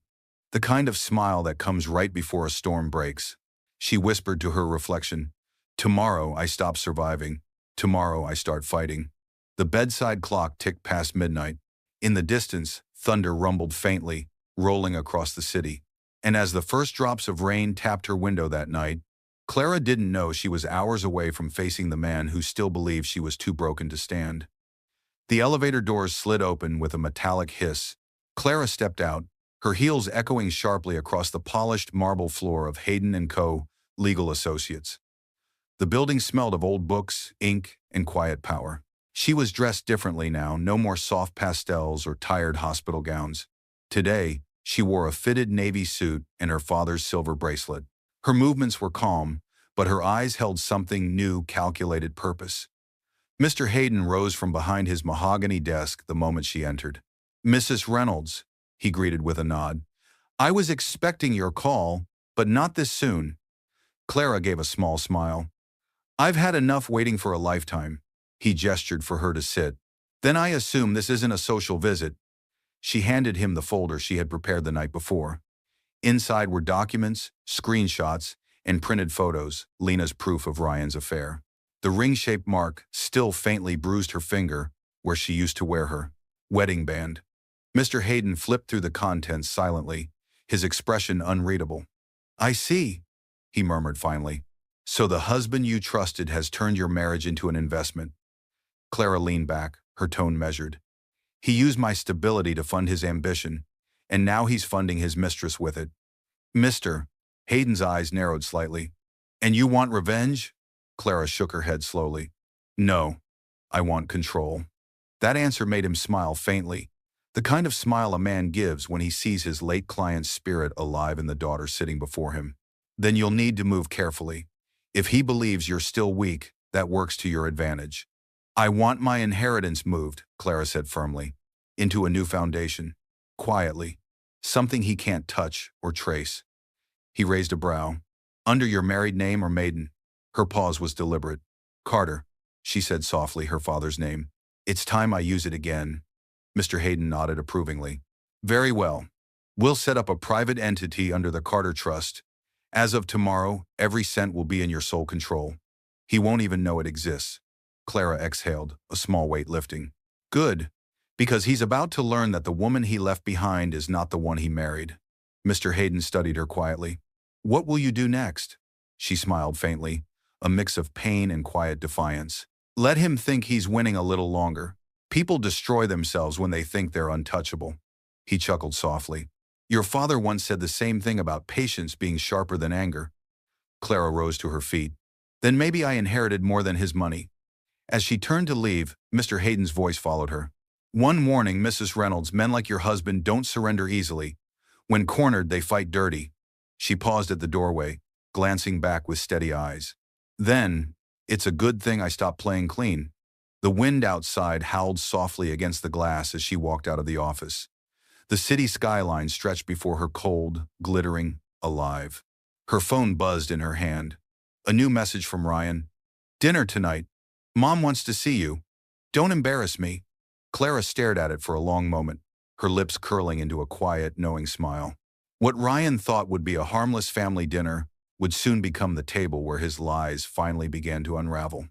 the kind of smile that comes right before a storm breaks. She whispered to her reflection, "Tomorrow I stop surviving. Tomorrow I start fighting." The bedside clock ticked past midnight. In the distance, thunder rumbled faintly, rolling across the city. And as the first drops of rain tapped her window that night, Clara didn't know she was hours away from facing the man who still believed she was too broken to stand. The elevator doors slid open with a metallic hiss. Clara stepped out, her heels echoing sharply across the polished marble floor of Hayden & Co. Legal Associates. The building smelled of old books, ink, and quiet power. She was dressed differently now, no more soft pastels or tired hospital gowns. Today, she wore a fitted navy suit and her father's silver bracelet. Her movements were calm, but her eyes held something new, calculated purpose. Mr. Hayden rose from behind his mahogany desk the moment she entered. "Mrs. Reynolds," he greeted with a nod. "I was expecting your call, but not this soon." Clara gave a small smile. "I've had enough waiting for a lifetime." He gestured for her to sit. "Then I assume this isn't a social visit." She handed him the folder she had prepared the night before. Inside were documents, screenshots, and printed photos, Lena's proof of Ryan's affair. The ring-shaped mark still faintly bruised her finger where she used to wear her wedding band. Mr. Hayden flipped through the contents silently, his expression unreadable. "I see," he murmured finally. "So the husband you trusted has turned your marriage into an investment." Clara leaned back, her tone measured. "He used my stability to fund his ambition, and now he's funding his mistress with it." "Mr." Hayden's eyes narrowed slightly. "And you want revenge?" Clara shook her head slowly. "No, I want control." That answer made him smile faintly, the kind of smile a man gives when he sees his late client's spirit alive in the daughter sitting before him. "Then you'll need to move carefully. If he believes you're still weak, that works to your advantage." "I want my inheritance moved," Clara said firmly, "into a new foundation. Quietly. Something he can't touch or trace." He raised a brow. "Under your married name or maiden?" Her pause was deliberate. "Carter," she said softly, her father's name. "It's time I use it again." Mr. Hayden nodded approvingly. "Very well. We'll set up a private entity under the Carter Trust. As of tomorrow, every cent will be in your sole control. He won't even know it exists." Clara exhaled, a small weight lifting. "Good, because he's about to learn that the woman he left behind is not the one he married." Mr. Hayden studied her quietly. "What will you do next?" She smiled faintly, a mix of pain and quiet defiance. "Let him think he's winning a little longer. People destroy themselves when they think they're untouchable." He chuckled softly. "Your father once said the same thing about patience being sharper than anger." Clara rose to her feet. "Then maybe I inherited more than his money." As she turned to leave, Mr. Hayden's voice followed her. "One warning, Mrs. Reynolds, men like your husband don't surrender easily. When cornered, they fight dirty." She paused at the doorway, glancing back with steady eyes. "Then, it's a good thing I stopped playing clean." The wind outside howled softly against the glass as she walked out of the office. The city skyline stretched before her, cold, glittering, alive. Her phone buzzed in her hand. A new message from Ryan. "Dinner tonight. Mom wants to see you. Don't embarrass me." Clara stared at it for a long moment, her lips curling into a quiet, knowing smile. What Ryan thought would be a harmless family dinner would soon become the table where his lies finally began to unravel.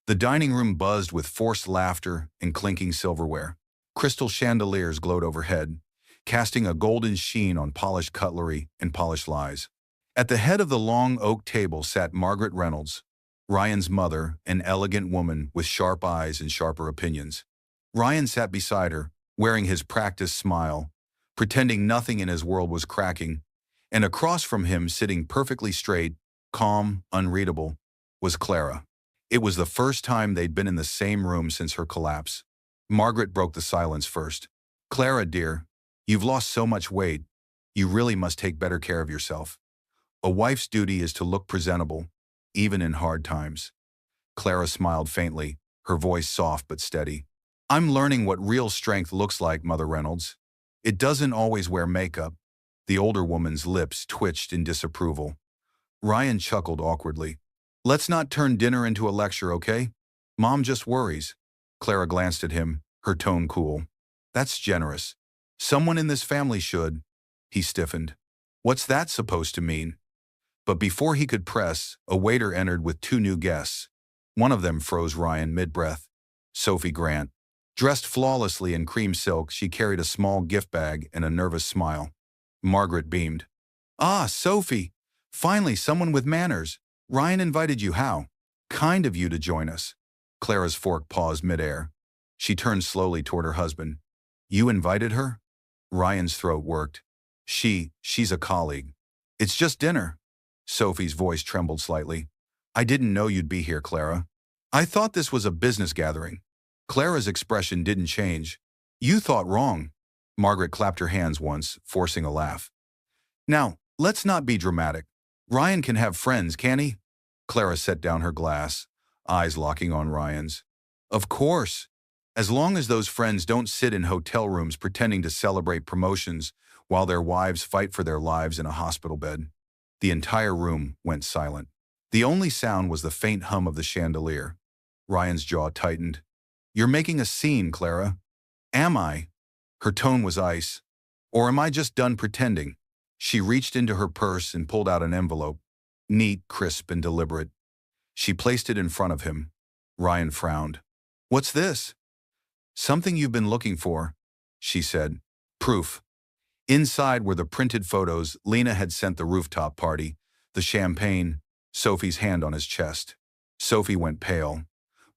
The dining room buzzed with forced laughter and clinking silverware. Crystal chandeliers glowed overhead, casting a golden sheen on polished cutlery and polished lies. At the head of the long oak table sat Margaret Reynolds, Ryan's mother, an elegant woman with sharp eyes and sharper opinions. Ryan sat beside her, wearing his practiced smile, pretending nothing in his world was cracking, and across from him, sitting perfectly straight, calm, unreadable, was Clara. It was the first time they'd been in the same room since her collapse. Margaret broke the silence first. "Clara, dear, you've lost so much weight. You really must take better care of yourself. A wife's duty is to look presentable, even in hard times." Clara smiled faintly, her voice soft but steady. "I'm learning what real strength looks like, Mother Reynolds. It doesn't always wear makeup." The older woman's lips twitched in disapproval. Ryan chuckled awkwardly. "Let's not turn dinner into a lecture, okay? Mom just worries." Clara glanced at him, her tone cool. "That's generous. Someone in this family should." He stiffened. "What's that supposed to mean?" But before he could press, a waiter entered with two new guests. One of them froze Ryan mid-breath. Sophie Grant. Dressed flawlessly in cream silk, she carried a small gift bag and a nervous smile. Margaret beamed. Ah, Sophie! Finally someone with manners. Ryan invited you. How kind of you to join us. Clara's fork paused midair. She turned slowly toward her husband. You invited her? Ryan's throat worked. She's a colleague. It's just dinner. Sophie's voice trembled slightly. I didn't know you'd be here, Clara. I thought this was a business gathering. Clara's expression didn't change. You thought wrong. Margaret clapped her hands once, forcing a laugh. Now, let's not be dramatic. Ryan can have friends, can he? Clara set down her glass, eyes locking on Ryan's. Of course. As long as those friends don't sit in hotel rooms pretending to celebrate promotions while their wives fight for their lives in a hospital bed. The entire room went silent. The only sound was the faint hum of the chandelier. Ryan's jaw tightened. You're making a scene, Clara. Am I? Her tone was ice. Or am I just done pretending? She reached into her purse and pulled out an envelope. Neat, crisp, and deliberate. She placed it in front of him. Ryan frowned. What's this? Something you've been looking for, she said. Proof. Inside were the printed photos Lena had sent the rooftop party, the champagne, Sophie's hand on his chest. Sophie went pale.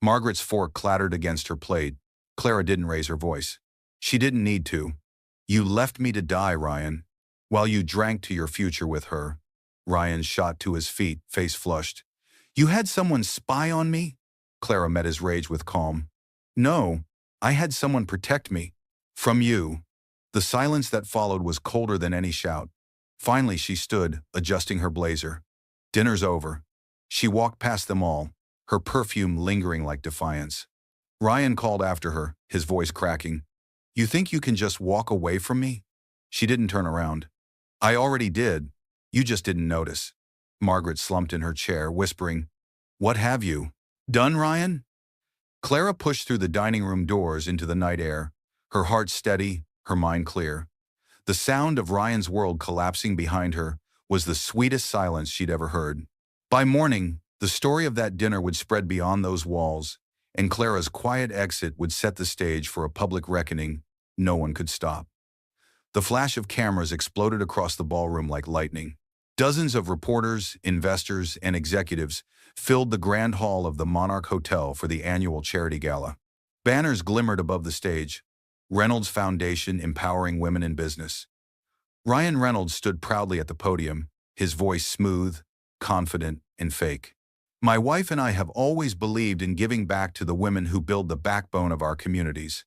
Margaret's fork clattered against her plate. Clara didn't raise her voice. She didn't need to. You left me to die, Ryan, while you drank to your future with her. Ryan shot to his feet, face flushed. You had someone spy on me? Clara met his rage with calm. No, I had someone protect me. From you. The silence that followed was colder than any shout. Finally she stood, adjusting her blazer. Dinner's over. She walked past them all, her perfume lingering like defiance. Ryan called after her, his voice cracking. You think you can just walk away from me? She didn't turn around. I already did. You just didn't notice. Margaret slumped in her chair, whispering, What have you done, Ryan? Clara pushed through the dining room doors into the night air, her heart steady, her mind clear. The sound of Ryan's world collapsing behind her was the sweetest silence she'd ever heard. By morning, the story of that dinner would spread beyond those walls, and Clara's quiet exit would set the stage for a public reckoning no one could stop. The flash of cameras exploded across the ballroom like lightning. Dozens of reporters, investors, and executives filled the grand hall of the Monarch Hotel for the annual charity gala. Banners glimmered above the stage. Reynolds Foundation empowering women in business. Ryan Reynolds stood proudly at the podium, his voice smooth, confident, and fake. My wife and I have always believed in giving back to the women who build the backbone of our communities.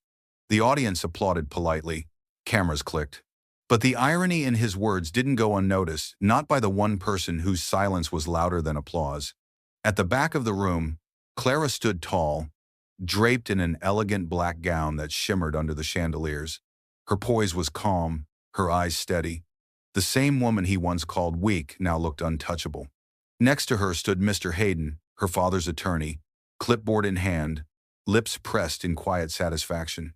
The audience applauded politely. Cameras clicked. But the irony in his words didn't go unnoticed, not by the one person whose silence was louder than applause. At the back of the room, Clara stood tall, draped in an elegant black gown that shimmered under the chandeliers. Her poise was calm, her eyes steady. The same woman he once called weak now looked untouchable. Next to her stood Mr. Hayden, her father's attorney, clipboard in hand, lips pressed in quiet satisfaction.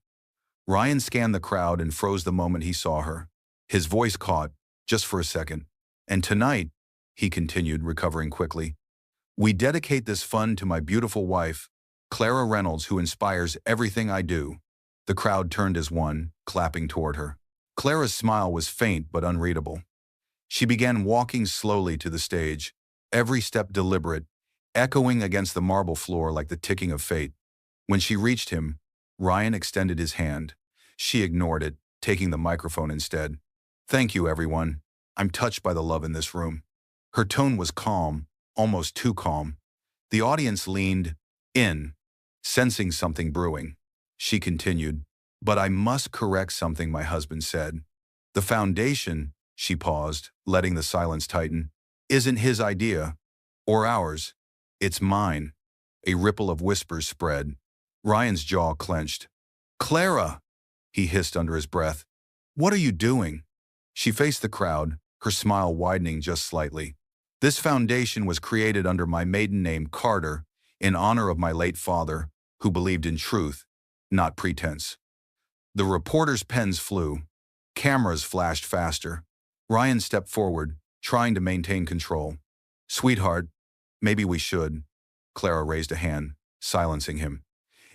Ryan scanned the crowd and froze the moment he saw her. His voice caught, just for a second. And tonight, he continued, recovering quickly, we dedicate this fund to my beautiful wife, Clara Reynolds, who inspires everything I do. The crowd turned as one, clapping toward her. Clara's smile was faint but unreadable. She began walking slowly to the stage, every step deliberate, echoing against the marble floor like the ticking of fate. When she reached him, Ryan extended his hand. She ignored it, taking the microphone instead. Thank you, everyone. I'm touched by the love in this room. Her tone was calm, almost too calm. The audience leaned in, sensing something brewing. She continued, but I must correct something my husband said. The foundation, she paused, letting the silence tighten, isn't his idea, or ours. It's mine. A ripple of whispers spread. Ryan's jaw clenched. Clara, he hissed under his breath. What are you doing? She faced the crowd, her smile widening just slightly. This foundation was created under my maiden name, Carter, in honor of my late father, who believed in truth, not pretense. The reporters' pens flew. Cameras flashed faster. Ryan stepped forward, trying to maintain control. Sweetheart, maybe we should. Clara raised a hand, silencing him.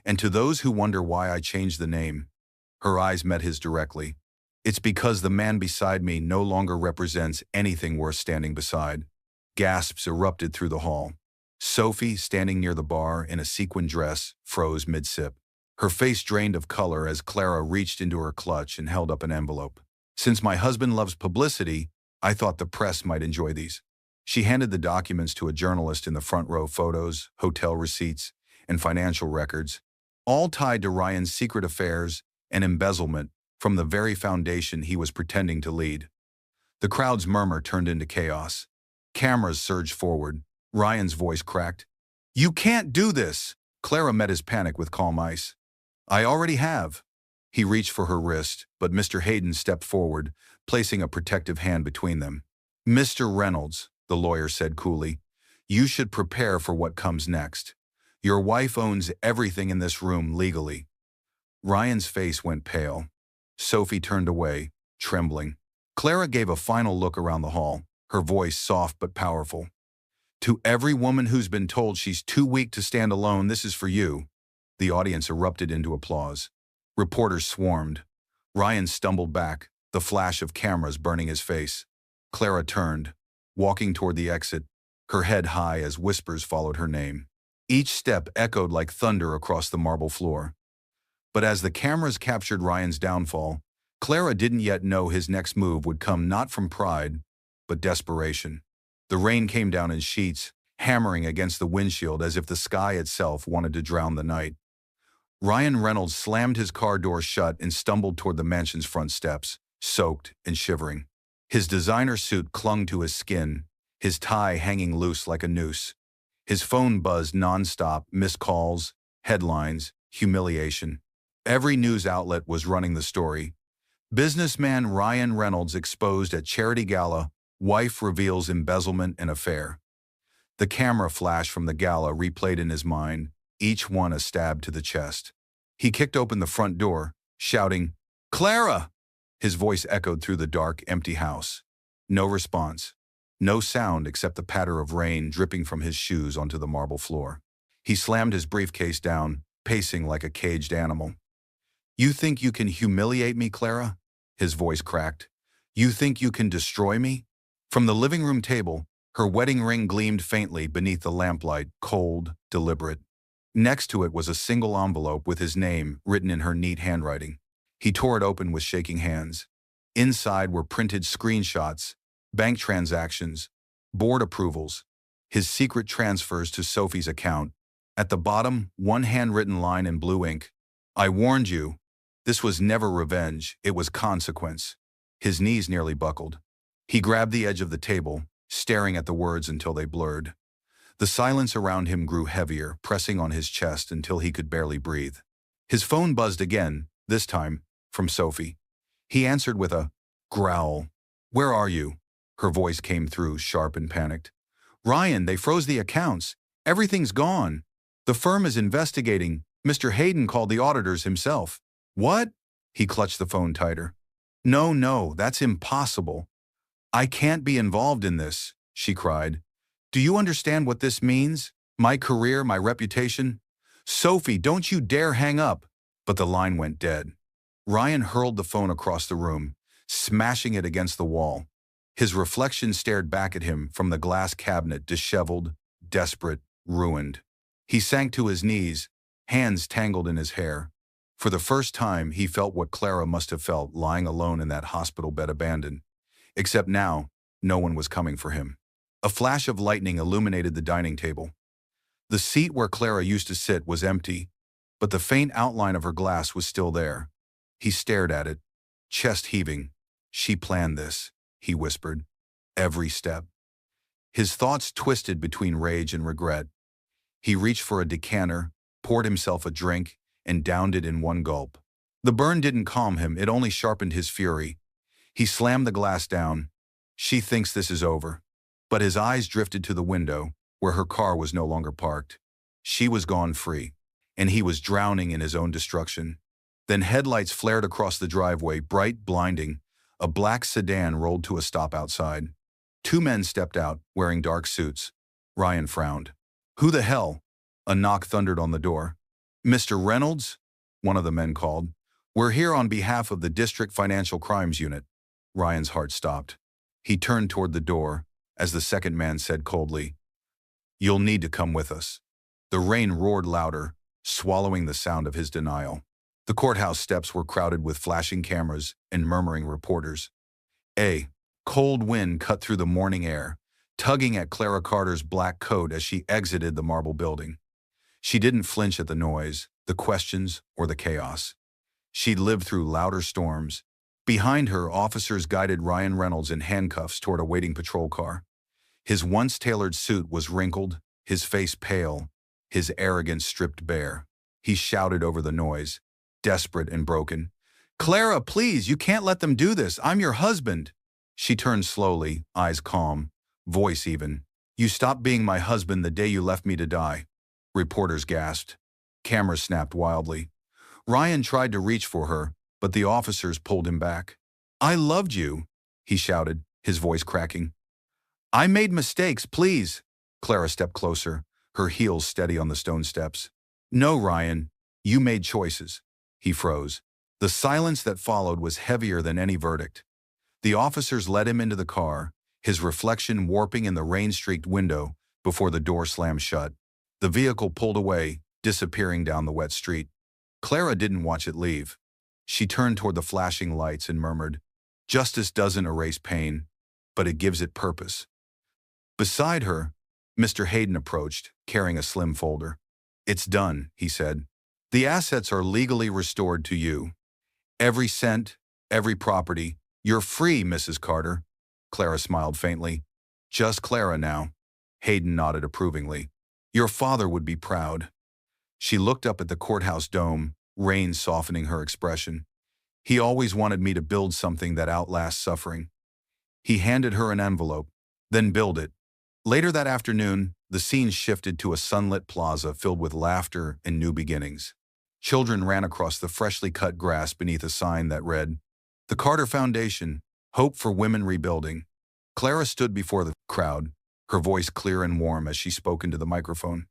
And to those who wonder why I changed the name, her eyes met his directly. It's because the man beside me no longer represents anything worth standing beside. Gasps erupted through the hall. Sophie, standing near the bar in a sequin dress, froze mid-sip. Her face drained of color as Clara reached into her clutch and held up an envelope. Since my husband loves publicity, I thought the press might enjoy these. She handed the documents to a journalist in the front row. Photos, hotel receipts, and financial records, all tied to Ryan's secret affairs and embezzlement from the very foundation he was pretending to lead. The crowd's murmur turned into chaos. Cameras surged forward. Ryan's voice cracked. "You can't do this!" Clara met his panic with calm ice. "I already have." He reached for her wrist, but Mr. Hayden stepped forward, placing a protective hand between them. "Mr. Reynolds," the lawyer said coolly, "you should prepare for what comes next. Your wife owns everything in this room legally." Ryan's face went pale. Sophie turned away, trembling. Clara gave a final look around the hall, her voice soft but powerful. "To every woman who's been told she's too weak to stand alone, this is for you." The audience erupted into applause. Reporters swarmed. Ryan stumbled back, the flash of cameras burning his face. Clara turned, walking toward the exit, her head high as whispers followed her name. Each step echoed like thunder across the marble floor. But as the cameras captured Ryan's downfall, Clara didn't yet know his next move would come not from pride, but desperation. The rain came down in sheets, hammering against the windshield as if the sky itself wanted to drown the night. Ryan Reynolds slammed his car door shut and stumbled toward the mansion's front steps, soaked and shivering. His designer suit clung to his skin, his tie hanging loose like a noose. His phone buzzed nonstop, missed calls, headlines, humiliation. Every news outlet was running the story. Businessman Ryan Reynolds exposed at charity gala, wife reveals embezzlement and affair. The camera flash from the gala replayed in his mind, each one a stab to the chest. He kicked open the front door, shouting, "Clara!" His voice echoed through the dark, empty house. No response. No sound except the patter of rain dripping from his shoes onto the marble floor. He slammed his briefcase down, pacing like a caged animal. "You think you can humiliate me, Clara?" His voice cracked. "You think you can destroy me?" From the living room table, her wedding ring gleamed faintly beneath the lamplight, cold, deliberate. Next to it was a single envelope with his name written in her neat handwriting. He tore it open with shaking hands. Inside were printed screenshots, bank transactions, board approvals, his secret transfers to Sophie's account. At the bottom, one handwritten line in blue ink. "I warned you. This was never revenge, it was consequence." His knees nearly buckled. He grabbed the edge of the table, staring at the words until they blurred. The silence around him grew heavier, pressing on his chest until he could barely breathe. His phone buzzed again, this time from Sophie. He answered with a growl. "Where are you?" Her voice came through, sharp and panicked. "Ryan, they froze the accounts. Everything's gone. The firm is investigating. Mr. Hayden called the auditors himself." "What?" He clutched the phone tighter. No, that's impossible. I can't be involved in this," she cried. "Do you understand what this means? My career, my reputation? Sophie, don't you dare hang up." But the line went dead. Ryan hurled the phone across the room, smashing it against the wall. His reflection stared back at him from the glass cabinet, disheveled, desperate, ruined. He sank to his knees, hands tangled in his hair. For the first time, he felt what Clara must have felt lying alone in that hospital bed abandoned. Except now, no one was coming for him. A flash of lightning illuminated the dining table. The seat where Clara used to sit was empty, but the faint outline of her glass was still there. He stared at it, chest heaving. "She planned this," he whispered. "Every step." His thoughts twisted between rage and regret. He reached for a decanter, poured himself a drink, and downed it in one gulp. The burn didn't calm him, it only sharpened his fury. He slammed the glass down. She thinks this is over. But his eyes drifted to the window, where her car was no longer parked. She was gone free, and he was drowning in his own destruction. Then headlights flared across the driveway, bright, blinding. A black sedan rolled to a stop outside. Two men stepped out, wearing dark suits. Ryan frowned. "Who the hell?" A knock thundered on the door. "Mr. Reynolds?" one of the men called. We're here on behalf of the District Financial Crimes Unit. Ryan's heart stopped. He turned toward the door, as the second man said coldly, "You'll need to come with us." The rain roared louder, swallowing the sound of his denial. The courthouse steps were crowded with flashing cameras and murmuring reporters. A cold wind cut through the morning air, tugging at Clara Carter's black coat as she exited the marble building. She didn't flinch at the noise, the questions, or the chaos. She'd lived through louder storms. Behind her, officers guided Ryan Reynolds in handcuffs toward a waiting patrol car. His once tailored suit was wrinkled, his face pale, his arrogance stripped bare. He shouted over the noise, desperate and broken. "Clara, please, you can't let them do this. I'm your husband." She turned slowly, eyes calm, voice even. "You stopped being my husband the day you left me to die." Reporters gasped. Cameras snapped wildly. Ryan tried to reach for her, but the officers pulled him back. "I loved you," he shouted, his voice cracking. "I made mistakes, please." Clara stepped closer, her heels steady on the stone steps. "No, Ryan, you made choices." He froze. The silence that followed was heavier than any verdict. The officers led him into the car, his reflection warping in the rain-streaked window before the door slammed shut. The vehicle pulled away, disappearing down the wet street. Clara didn't watch it leave. She turned toward the flashing lights and murmured, "Justice doesn't erase pain, but it gives it purpose." Beside her, Mr. Hayden approached, carrying a slim folder. "It's done," he said. "The assets are legally restored to you. Every cent, every property. You're free, Mrs. Carter." Clara smiled faintly. "Just Clara now." Hayden nodded approvingly. "Your father would be proud." She looked up at the courthouse dome, rain softening her expression. "He always wanted me to build something that outlasts suffering." He handed her an envelope. "Then build it." Later that afternoon, the scene shifted to a sunlit plaza filled with laughter and new beginnings. Children ran across the freshly cut grass beneath a sign that read, "The Carter Foundation, Hope for Women Rebuilding." Clara stood before the crowd, her voice clear and warm as she spoke into the microphone.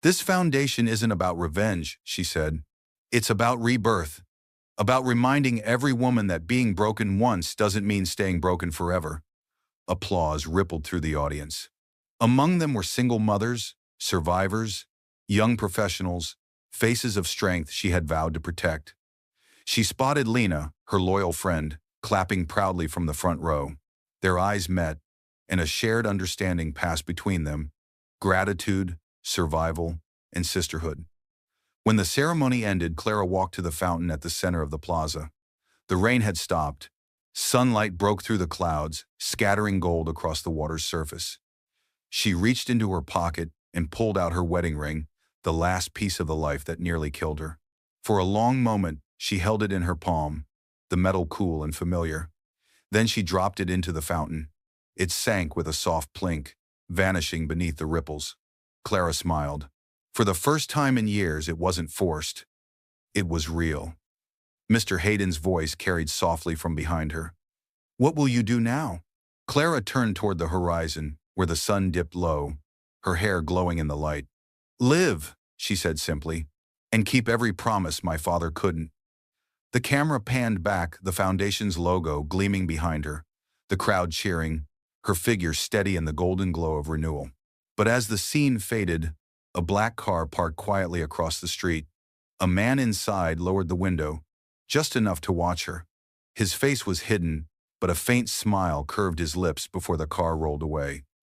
"This foundation isn't about revenge," she said. "It's about rebirth, about reminding every woman that being broken once doesn't mean staying broken forever." Applause rippled through the audience. Among them were single mothers, survivors, young professionals, faces of strength she had vowed to protect. She spotted Lena, her loyal friend, clapping proudly from the front row. Their eyes met, and a shared understanding passed between them: gratitude, survival, and sisterhood. When the ceremony ended, Clara walked to the fountain at the center of the plaza. The rain had stopped. Sunlight broke through the clouds, scattering gold across the water's surface. She reached into her pocket and pulled out her wedding ring, the last piece of the life that nearly killed her. For a long moment, she held it in her palm, the metal cool and familiar. Then she dropped it into the fountain. It sank with a soft plink, vanishing beneath the ripples. Clara smiled. For the first time in years, it wasn't forced. It was real. Mr. Hayden's voice carried softly from behind her. "What will you do now?" Clara turned toward the horizon, where the sun dipped low, her hair glowing in the light. "Live," she said simply, "and keep every promise my father couldn't." The camera panned back, the foundation's logo gleaming behind her, the crowd cheering, her figure steady in the golden glow of renewal. But as the scene faded, a black car parked quietly across the street. A man inside lowered the window, just enough to watch her. His face was hidden, but a faint smile curved his lips before the car rolled away.